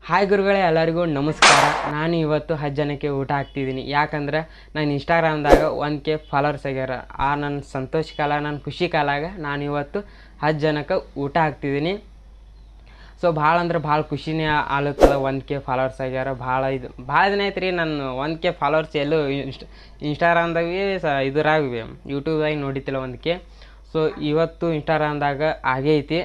Hi ಗುರುಗಳೇ, ಎಲ್ಲರಿಗೂ ನಮಸ್ಕಾರ. ನಾನು ಇವತ್ತು 10 ಜನಕ್ಕೆ ಊಟ ಹಾಕ್ತಿದ್ದೀನಿ. ಯಾಕಂದ್ರೆ ನಾನು ಇನ್ಸ್ಟಾಗ್ರಾಮ್ದಾಗ 1K ಫಾಲೋವರ್ಸ್ ಆಗ್ಯಾರ. ನನ್ನ ಸಂತೋಷ ಕಾಲ, ನನ್ನ ಖುಷಿ ಕಾಲಾಗ ನಾನು ಇವತ್ತು 10 ಜನಕ್ಕೆ ಊಟ ಹಾಕ್ತಿದ್ದೀನಿ. ಸೊ ಭಾಳ ಅಂದ್ರೆ ಭಾಳ ಖುಷಿನೇ ಆಲತ್ತದ. 1K ಫಾಲೋವರ್ಸ್ ಆಗ್ಯಾರ. ಭಾಳ ದಿನ ಐತೆ ರೀ ನಾನು 1K ಫಾಲೋವರ್ಸ್ ಎಲ್ಲೂ ಇನ್ಸ್ಟಾಗ್ರಾಮ್ದಾಗೆ ಇದ್ರಾಗ ಯೂಟ್ಯೂಬ್ದಾಗ ನೋಡಿತಿಲ್ಲ 1K. ಸೊ ಇವತ್ತು ಇನ್ಸ್ಟಾಗ್ರಾಮ್ದಾಗ ಆಗೈತಿ.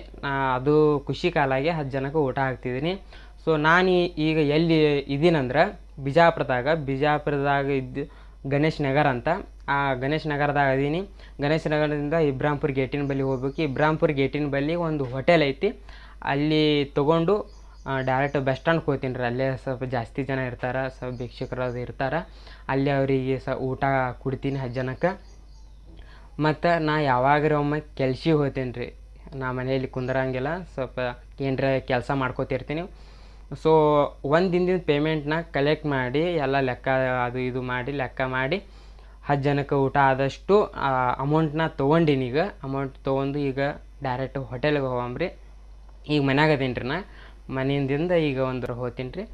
ಅದು ಖುಷಿ ಕಾಲಾಗೆ 10 ಜನಕ್ಕೆ ಊಟ ಹಾಕ್ತಿದ್ದೀನಿ. ಸೊ ನಾನು ಈಗ ಎಲ್ಲಿ ಇದ್ದೀನಂದ್ರೆ ಬಿಜಾಪುರದಾಗ ಇದ್ದು ಗಣೇಶ್ ನಗರ ಅಂತ. ಆ ಗಣೇಶ್ ನಗರದಾಗ ಇದೀನಿ. ಗಣೇಶ್ ನಗರದಿಂದ ಇಬ್ರಾಂಪುರ ಗೇಟಿನ ಬಳಿ ಹೋಗ್ಬೇಕು. ಇಬ್ರಾಂಪುರ ಗೇಟಿನ ಬಳಿ ಒಂದು ಹೋಟೆಲ್ ಐತಿ. ಅಲ್ಲಿ ತೊಗೊಂಡು ಡೈರೆಕ್ಟ್ ಬಸ್ ಸ್ಟ್ಯಾಂಡ್ಗೆ ಹೋಗ್ತೀನಿ ರೀ. ಅಲ್ಲೇ ಸ್ವಲ್ಪ ಜಾಸ್ತಿ ಜನ ಇರ್ತಾರೆ, ಸ್ವಲ್ಪ ಭಿಕ್ಷುಕರು ಇರ್ತಾರೆ. ಅಲ್ಲಿ ಅವರಿಗೆ ಊಟ ಕೊಡ್ತೀನಿ 10 ಜನಕ್ಕೆ. ಮತ್ತು ನಾ ಯಾವಾಗಾರ ಒಮ್ಮೆ ಕೆಲ್ಸಿಗೆ ಹೋಗ್ತೀನಿ ರೀ. ನಾ ಮನೆಯಲ್ಲಿ ಕುಂದ್ರಂಗಿಲ್ಲ, ಸ್ವಲ್ಪ ಏನರ ಕೆಲಸ ಮಾಡ್ಕೋತಿರ್ತೀನಿ. ಸೊ ಒಂದು ದಿನದ ಪೇಮೆಂಟ್ನ ಕಲೆಕ್ಟ್ ಮಾಡಿ ಎಲ್ಲ ಲೆಕ್ಕ ಅದು ಇದು ಮಾಡಿ ಲೆಕ್ಕ ಮಾಡಿ 10 ಜನಕ್ಕೆ ಊಟ ಆದಷ್ಟು ಅಮೌಂಟ್ನ ತೊಗೊಂಡಿನಿ. ಈಗ ಅಮೌಂಟ್ ತೊಗೊಂಡು ಈಗ ಡೈರೆಕ್ಟ್ ಹೋಟೆಲ್ಗೆ ಹೋಗಂಬ್ರಿ. ಈಗ ಮನ್ಯಾಗ ಅದೀನಿ ರೀ. ನಾ ಮನೆಯಿಂದ ಈಗ ಹೋಗ್ತೀನಿ ರೀ.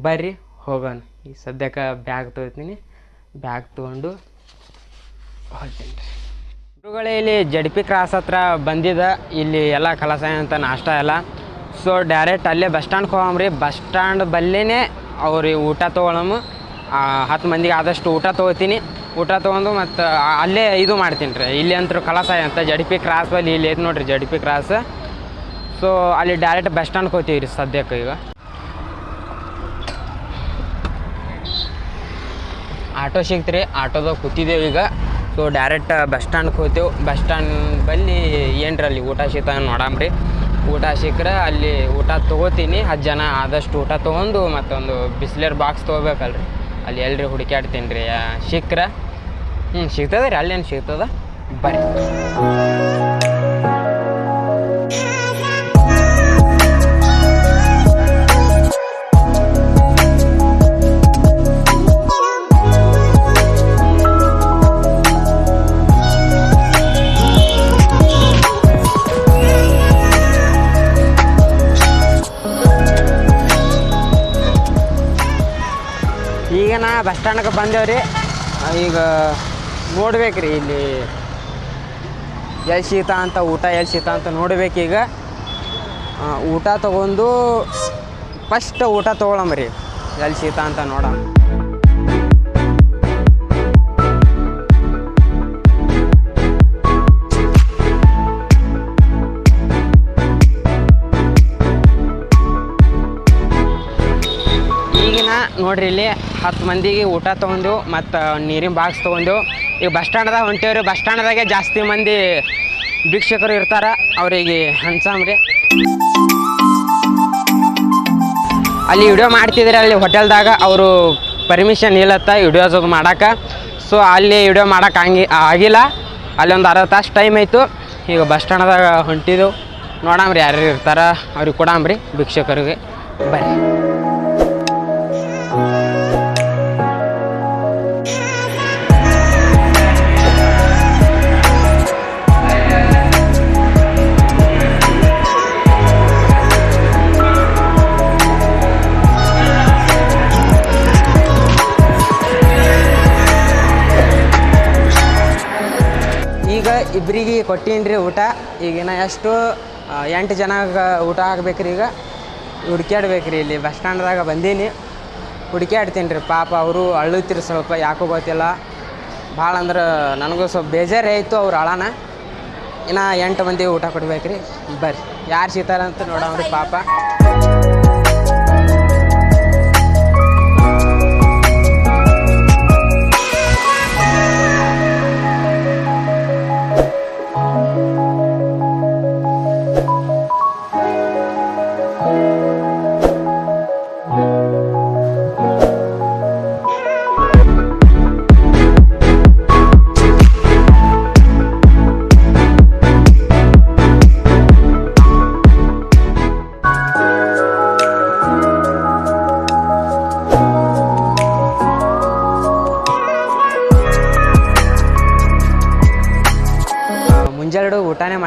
ಬರ್ರಿ ಹೋಗೋಣ. ಈಗ ಸದ್ಯಕ್ಕೆ ಬ್ಯಾಗ್ ತೊಗೊತೀನಿ. ಬ್ಯಾಗ್ ತೊಗೊಂಡು ಹೋಗ್ತೀನಿ ರೀ. ಗುರುಗಳೇ, ಇಲ್ಲಿ JP ಕ್ರಾಸ್ ಹತ್ರ ಬಂದಿದ್ದ. ಇಲ್ಲಿ ಎಲ್ಲ ಕಲಸಾಯ ಅಂತ ನಾಷ್ಟ ಎಲ್ಲ. ಸೊ ಡೈರೆಕ್ಟ್ ಅಲ್ಲೇ ಬಸ್ ಸ್ಟ್ಯಾಂಡ್ಗೆ ಹೋಗಂಬ್ರಿ. ಬಸ್ ಸ್ಟ್ಯಾಂಡ್ ಬಲ್ಲಿನೇ ಅವ್ರಿಗೆ ಊಟ ತೊಗೊಳಮ್ಮ. 10 ಮಂದಿಗೆ ಆದಷ್ಟು ಊಟ ತೊಗೋತೀನಿ. ಊಟ ತೊಗೊಂಡು ಮತ್ತು ಅಲ್ಲೇ ಇದು ಮಾಡ್ತೀನಿ ರೀ. ಇಲ್ಲಿ ಅಂತೂ ಕಲಸಾಯ ಅಂತ JP ಕ್ರಾಸ್ ಬಲ್ಲಿ ಇಲ್ಲಿ ಐತೆ ನೋಡಿರಿ JP ಕ್ರಾಸ್. ಸೊ ಅಲ್ಲಿ ಡೈರೆಕ್ಟ್ ಬಸ್ ಸ್ಟ್ಯಾಂಡ್ಗೆ ಹೋಗ್ತೀವಿ ರೀ. ಸದ್ಯಕ್ಕೆ ಈಗ ಆಟೋ ಸಿಗ್ತೀರಿ. ಆಟೋದಾಗ ಕೂತಿದ್ದೇವೆ ಈಗ. ಸೊ ಡೈರೆಕ್ಟ್ ಬಸ್ ಸ್ಟ್ಯಾಂಡ್ಗೆ ಹೋಗ್ತೇವೆ. ಬಸ್ ಸ್ಟ್ಯಾಂಡ್ ಬಲ್ಲಿ ಏನ್ರಿ ಅಲ್ಲಿ ಊಟ ಸಿಗ್ತಾಗ ನೋಡಂಬ್ರಿ. ಊಟ ಸಿಕ್ಕರೆ ಅಲ್ಲಿ ಊಟ ತೊಗೋತೀನಿ. 10 ಜನ ಆದಷ್ಟು ಊಟ ತೊಗೊಂಡು ಮತ್ತೊಂದು ಬಿಸ್ಲೇರ್ ಬಾಕ್ಸ್ ತೊಗೋಬೇಕಲ್ರಿ. ಅಲ್ಲಿ ಎಲ್ರಿ ಹುಡುಕ್ಯಾಡ್ತೀನಿ ರೀ. ಸಿಕ್ಕರೆ ಸಿಗ್ತದೆ ರೀ. ಅಲ್ಲೇನು ಸಿಗ್ತದೆ ಬರ್ರಿ. ಈಗ ನಾ ಬಸ್ ಸ್ಟ್ಯಾಂಡ್ಗೆ ಬಂದೇವ್ರಿ. ಈಗ ನೋಡ್ಬೇಕು ರೀ ಇಲ್ಲಿ ಎಲ್ಲಿ ಸಿಗ್ತಾ ಅಂತ ಊಟ, ಎಲ್ಲಿ ಸಿಗ್ತಾ ಅಂತ ನೋಡ್ಬೇಕೀಗ. ಊಟ ತೊಗೊಂಡು ಫಸ್ಟ್ ಊಟ ತೊಗೊಳಂಬ್ರಿ. ಎಲ್ಲಿ ಸಿಗ್ತಾ ಅಂತ ನೋಡೋಣ. ಈಗಿನ ನೋಡ್ರಿ ಇಲ್ಲಿ 10 ಮಂದಿಗೆ ಊಟ ತೊಗೊಂಡು ಮತ್ತು ನೀರಿನ ಬಾಕ್ಸ್ ತೊಗೊಂಡು ಈಗ ಬಸ್ ಸ್ಟ್ಯಾಂಡ್ದಾಗ ಹೊಂಟೇವ್ರಿ. ಬಸ್ ಸ್ಟ್ಯಾಂಡ್ದಾಗೆ ಜಾಸ್ತಿ ಮಂದಿ ಭಿಕ್ಷಕರು ಇರ್ತಾರೆ. ಅವರಿಗೆ ಹಂಚಂಬ್ರಿ. ಅಲ್ಲಿ ವಿಡಿಯೋ ಮಾಡ್ತಿದ್ರೆ ಅಲ್ಲಿ ಹೋಟೆಲ್ದಾಗ ಅವರು ಪರ್ಮಿಷನ್ ಇಲ್ಲತ್ತ ವಿಡಿಯೋಸ್ ಅದು ಮಾಡೋಕೆ. ಸೊ ಅಲ್ಲಿ ವಿಡಿಯೋ ಮಾಡೋಕೆ ಆಗಿಲ್ಲ. ಅಲ್ಲಿ ಒಂದು ಅರ್ಧ ತಾಸು ಟೈಮ್ ಆಯಿತು. ಈಗ ಬಸ್ ಸ್ಟ್ಯಾಂಡ್ದಾಗ ಹೊಂಟಿದ್ದೆವು. ನೋಡಂಬ್ರಿ ಯಾರ್ಯಾರು ಇರ್ತಾರೆ ಅವ್ರಿಗೆ ಕೊಡಂಬ್ರಿ ಭಿಕ್ಷಕರಿಗೆ. ಬರ್ರಿ. ಈಗ ಇಬ್ಬರಿಗೆ ಕೊಟ್ಟೀನಿ ರೀ ಊಟ. ಈಗಿನ ಎಷ್ಟು 8 ಜನಕ್ಕೆ ಊಟ ಹಾಕ್ಬೇಕ್ರಿ. ಈಗ ಹುಡ್ಕ್ಯಾಡ್ಬೇಕ್ರಿ. ಇಲ್ಲಿ ಬಸ್ ಸ್ಟ್ಯಾಂಡ್ದಾಗ ಬಂದೀನಿ. ಹುಡ್ಕ್ಯಾಡ್ತೀನಿ ರೀ. ಪಾಪ ಅವರು ಅಳುತ್ತೀರಿ ಸ್ವಲ್ಪ, ಯಾಕೋ ಗೊತ್ತಿಲ್ಲ. ಭಾಳ ಅಂದ್ರೆ ನನಗೂ ಸ್ವಲ್ಪ ಬೇಜಾರೇ ಆಯಿತು ಅವ್ರು ಅಳನ. ಇನ್ನು 8 ಮಂದಿಗೆ ಊಟ ಕೊಡ್ಬೇಕ್ರಿ. ಬರ್ರಿ ಯಾರು ಸಿಗ್ತಾರಂತ ನೋಡವ್ರಿ ಪಾಪ.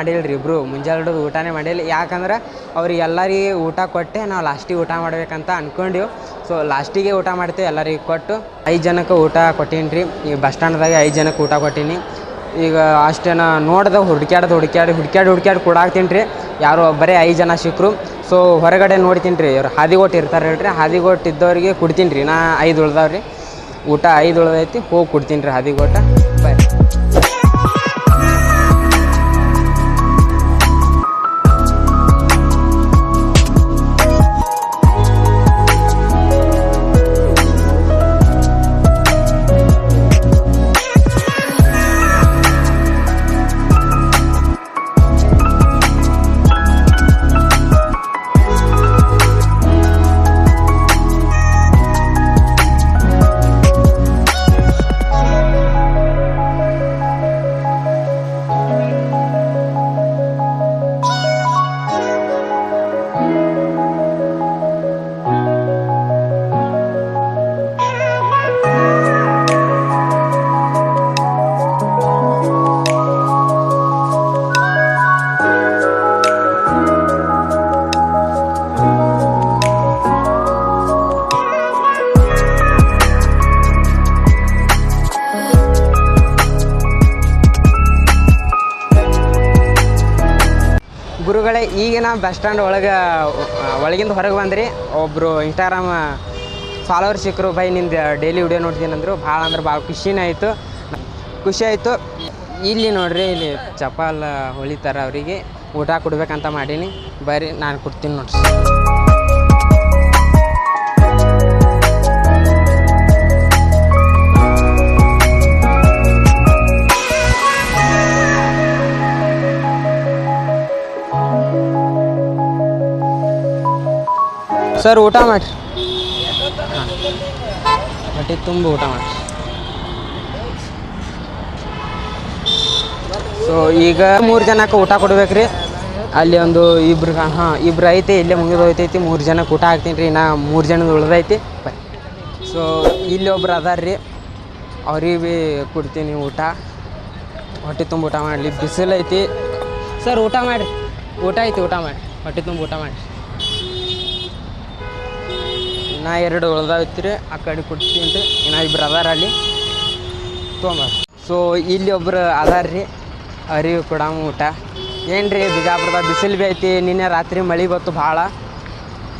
ಮಾಡಿಲ್ಲ ರೀ ಇಬ್ಬರು, ಮುಂಜಾನೆ ಊಟನೇ ಮಾಡಿಲ್ಲ. ಯಾಕಂದ್ರೆ ಅವ್ರಿಗೆ ಎಲ್ಲರಿಗೆ ಊಟ ಕೊಟ್ಟೆ ನಾವು ಲಾಸ್ಟಿಗೆ ಊಟ ಮಾಡ್ಬೇಕಂತ ಅಂದ್ಕೊಂಡೀವಿ. ಸೊ ಲಾಸ್ಟಿಗೆ ಊಟ ಮಾಡ್ತೀವಿ ಎಲ್ಲರಿಗೆ ಕೊಟ್ಟು 5 ಜನಕ್ಕೆ ಊಟ ಕೊಟ್ಟೀನಿ ರೀ. ಈ ಬಸ್ ಸ್ಟ್ಯಾಂಡ್ದಾಗ 5 ಜನಕ್ಕೆ ಊಟ ಕೊಟ್ಟೀನಿ. ಈಗ ಅಷ್ಟೇನ ನೋಡ್ದೆ ಹುಡ್ಕ್ಯಾಡಿ ಕೊಡಾಕ್ತೀನಿ ರೀ. ಯಾರು ಬರೀ 5 ಜನ ಸಿಕ್ಕರು. ಸೊ ಹೊರಗಡೆ ನೋಡ್ತೀನಿ ರೀ, ಇವ್ರು ಹಾದಿಗೊಟ್ಟು ಇರ್ತಾರೆ ಹೇಳ್ರಿ, ಹಾದಿಗೊಟ್ಟು ಇದ್ದವ್ರಿಗೆ ಕೊಡ್ತೀನಿ ರೀ. ನಾ 5 ಉಳ್ದಾವ್ರಿ, ಊಟ 5 ಉಳ್ದೈತಿ, ಹೋಗಿ ಕೊಡ್ತೀನಿ ರೀ ಹಾದಿಗೊಟ್ಟು. ಬಾಯ್. ಗುರುಗಳೇ, ಈಗ ನಾ ಬಸ್ ಸ್ಟ್ಯಾಂಡ್ ಒಳಗಿಂದ ಹೊರಗೆ ಬಂದ್ರಿ. ಒಬ್ಬರು ಇನ್ಸ್ಟಾಗ್ರಾಮ್ ಫಾಲೋವರ್ ಸಿಕ್ಕರು. ಬೈ ನಿಂದು ಡೈಲಿ ವಿಡಿಯೋ ನೋಡ್ತೀನಿ ಅಂದರು. ಭಾಳ ಅಂದ್ರೆ ಭಾಳ ಖುಷಿ ಆಯಿತು. ಇಲ್ಲಿ ನೋಡ್ರಿ, ಇಲ್ಲಿ ಚಪಾಲ್ ಹೊಳಿತಾರೆ, ಅವರಿಗೆ ಊಟ ಕೊಡ್ಬೇಕಂತ ಮಾಡೀನಿ. ಬರ್ರಿ ನಾನು ಕೊಡ್ತೀನಿ ನೋಡ್ರಿ. ಸರ್ ಊಟ ಮಾಡಿರಿ, ಹೊಟ್ಟೆ ತುಂಬ ಊಟ ಮಾಡಿರಿ. ಸೊ ಈಗ 3 ಜನಕ್ಕೆ ಊಟ ಕೊಡ್ಬೇಕು ರೀ. ಅಲ್ಲಿ ಒಂದು ಇಬ್ರು ಐತಿ, ಇಲ್ಲೇ ಮುಗಿದು ಹೋಯ್ತೈತಿ. 3 ಜನಕ್ಕೆ ಊಟ ಹಾಕ್ತೀನಿ ರೀ. ನಾ 3 ಜನದ ಉಳ್ದೈತಿ. ಸೊ ಇಲ್ಲಿ ಒಬ್ರು ಅದಾರ ರೀ, ಅವ್ರಿಗೆ ಭೀ ಕೊಡ್ತೀನಿ ಊಟ. ಹೊಟ್ಟೆ ತುಂಬ ಊಟ ಮಾಡಲಿ, ಬಿಸಿಲು ಐತಿ. ಸರ್ ಊಟ ಮಾಡಿರಿ, ಊಟ ಐತಿ, ಊಟ ಮಾಡಿ, ಹೊಟ್ಟೆ ತುಂಬ ಊಟ ಮಾಡಿರಿ. ನಾ 2 ಉಳ್ದೈತಿ ರೀ, ಆ ಕಡೆ ಕೊಡ್ತೀನಿ ರೀ. ಇನ್ನು 2 ಅದಾರ ಅಲ್ಲಿ ತೊಗೊಂಬರ್ರಿ. ಸೊ ಇಲ್ಲಿ ಒಬ್ರು ಅದಾರ ರೀ, ಅವ್ರಿಗೆ ಕೊಡಾಮ ಊಟ. ಏನು ರೀ ಬಿಜಾಪುರದಾಗ ಬಿಸಿಲು ಭೀ ಐತಿ, ನಿನ್ನೆ ರಾತ್ರಿ ಮಳೆ ಬತ್ತು ಭಾಳ.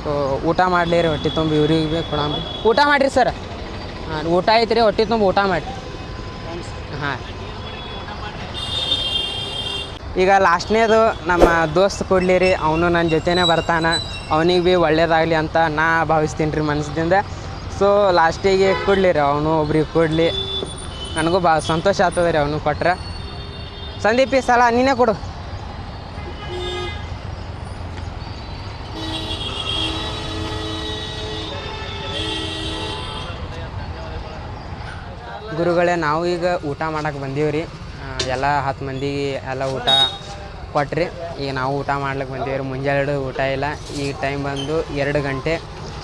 ಸೊ ಊಟ ಮಾಡಲಿ ರೀ, ಹೊಟ್ಟೆ ತುಂಬ ಇವ್ರಿಗೆ ಭೀ ಕೊಡಾಮ ರೀ. ಊಟ ಮಾಡಿರಿ ಸರ್. ಹಾಂ ಊಟ ಐತಿ ರೀ, ಹೊಟ್ಟೆ ತುಂಬ ಊಟ ಮಾಡಿರಿ. ಹಾಂ ಈಗ ಲಾಸ್ಟ್ನೇದು ನಮ್ಮ ದೋಸ್ತ್ ಕೊಡಲಿ ರೀ. ಅವನು ನನ್ನ ಜೊತೆನೇ ಬರ್ತಾನೆ, ಅವನಿಗೆ ಭೀ ಒಳ್ಳೇದಾಗಲಿ ಅಂತ ನಾ ಭಾವಿಸ್ತೀನಿ ರೀ ಮನಸ್ಸಿಂದ. ಸೊ ಲಾಸ್ಟಿಗೆ ಕೊಡಲಿ ರೀ, ಅವನು ಒಬ್ರಿಗೆ ಕೊಡಲಿ. ನನಗೂ ಭಾಳ ಸಂತೋಷ ಆಗ್ತದೆ ರೀ ಅವನು ಕೊಟ್ರೆ. ಸಂದೀಪ್ ಈ ಸಲ ನೀನೇ ಕೊಡು. ಗುರುಗಳೇ, ನಾವು ಈಗ ಊಟ ಮಾಡಕ್ಕೆ ಬಂದೀವಿ ರೀ. ಎಲ್ಲ 10 ಮಂದಿಗೆ ಎಲ್ಲ ಊಟ ಕೊಟ್ರಿ. ಈಗ ನಾವು ಊಟ ಮಾಡ್ಲಿಕ್ಕೆ ಬಂದೀವಿ ರೀ. ಮುಂಜಾನೆ ಊಟ ಇಲ್ಲ. ಈಗ ಟೈಮ್ ಬಂದು 2 ಗಂಟೆ.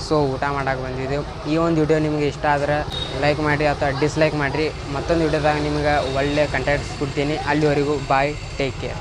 ಸೊ ಊಟ ಮಾಡಕ್ಕೆ ಬಂದಿದ್ದೆವು. ಈ ಒಂದು ವಿಡಿಯೋ ನಿಮಗೆ ಇಷ್ಟ ಆದ್ರೆ ಲೈಕ್ ಮಾಡಿರಿ ಅಥವಾ ಡಿಸ್ಲೈಕ್ ಮಾಡಿರಿ. ಮತ್ತೊಂದು ವಿಡಿಯೋದಾಗ ನಿಮ್ಗೆ ಒಳ್ಳೆ ಕಂಟೆಂಟ್ಸ್ ಕೊಡ್ತೀನಿ. ಅಲ್ಲಿವರೆಗೂ ಬಾಯ್, ಟೇಕ್ ಕೇರ್.